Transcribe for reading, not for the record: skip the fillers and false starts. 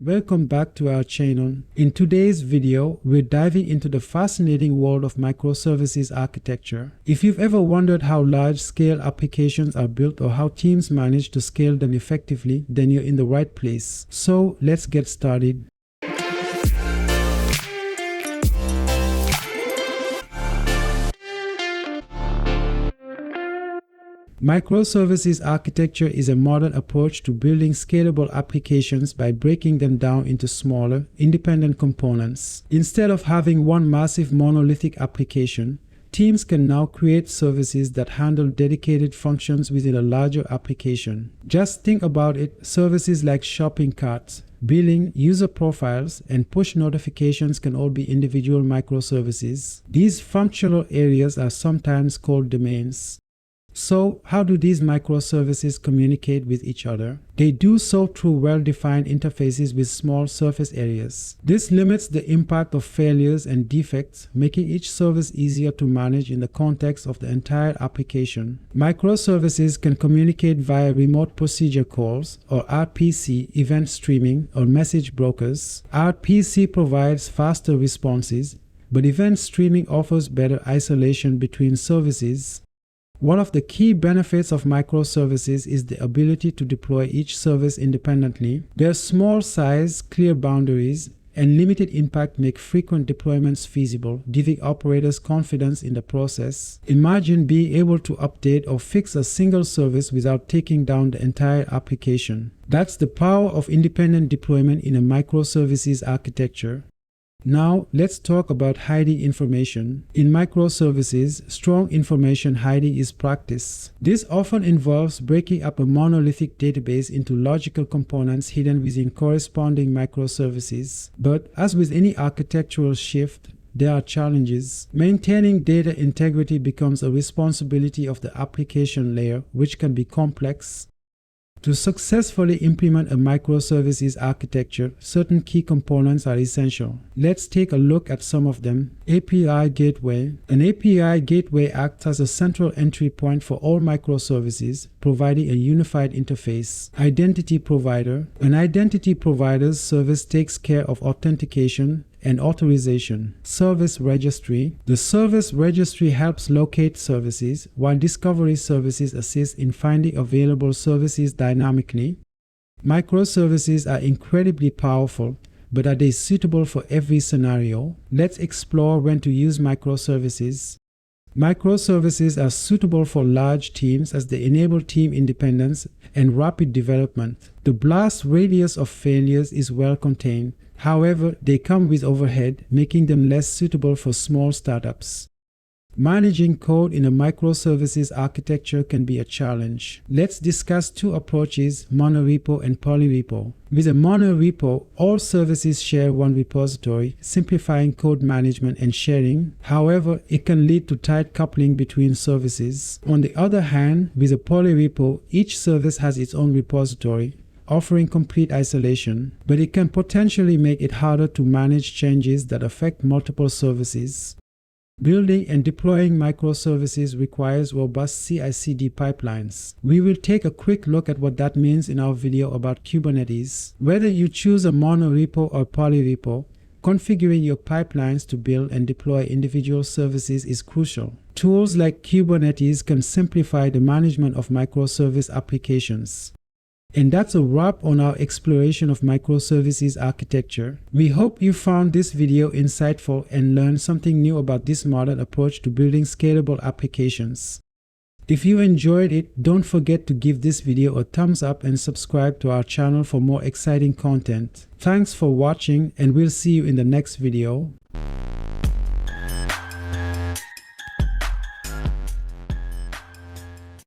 Welcome back to our channel. In today's video, we're diving into the fascinating world of microservices architecture. If you've ever wondered how large-scale applications are built or how teams manage to scale them effectively, then you're in the right place. So let's get started. Microservices architecture is a modern approach to building scalable applications by breaking them down into smaller, independent components. Instead of having one massive monolithic application, teams can now create services that handle dedicated functions within a larger application. Just think about it, services like shopping carts, billing, user profiles, and push notifications can all be individual microservices. These functional areas are sometimes called domains. So, how do these microservices communicate with each other? They do so through well-defined interfaces with small surface areas. This limits the impact of failures and defects, making each service easier to manage in the context of the entire application. Microservices can communicate via remote procedure calls, or RPC, event streaming, or message brokers. RPC provides faster responses, but event streaming offers better isolation between services. One of the key benefits of microservices is the ability to deploy each service independently. Their small size, clear boundaries, and limited impact make frequent deployments feasible, giving operators confidence in the process. Imagine being able to update or fix a single service without taking down the entire application. That's the power of independent deployment in a microservices architecture. Now, let's talk about hiding information. In microservices, strong information hiding is practiced. This often involves breaking up a monolithic database into logical components hidden within corresponding microservices. But as with any architectural shift, there are challenges. Maintaining data integrity becomes a responsibility of the application layer, which can be complex. To successfully implement a microservices architecture, certain key components are essential. Let's take a look at some of them. API Gateway. An API gateway acts as a central entry point for all microservices, providing a unified interface. Identity Provider. An identity provider's service takes care of authentication and authorization. Service Registry. The service registry helps locate services, while discovery services assist in finding available services dynamically. Microservices are incredibly powerful, but are they suitable for every scenario? Let's explore when to use microservices. Microservices are suitable for large teams as they enable team independence and rapid development. The blast radius of failures is well contained. However, they come with overhead, making them less suitable for small startups. Managing code in a microservices architecture can be a challenge. Let's discuss two approaches, monorepo and polyrepo. With a monorepo, all services share one repository, simplifying code management and sharing. However, it can lead to tight coupling between services. On the other hand, with a polyrepo, each service has its own repository, offering complete isolation, but it can potentially make it harder to manage changes that affect multiple services. Building and deploying microservices requires robust CI/CD pipelines. We will take a quick look at what that means in our video about Kubernetes. Whether you choose a monorepo or polyrepo, configuring your pipelines to build and deploy individual services is crucial. Tools like Kubernetes can simplify the management of microservice applications. And that's a wrap on our exploration of microservices architecture. We hope you found this video insightful and learned something new about this modern approach to building scalable applications. If you enjoyed it, don't forget to give this video a thumbs up and subscribe to our channel for more exciting content. Thanks for watching, and we'll see you in the next video.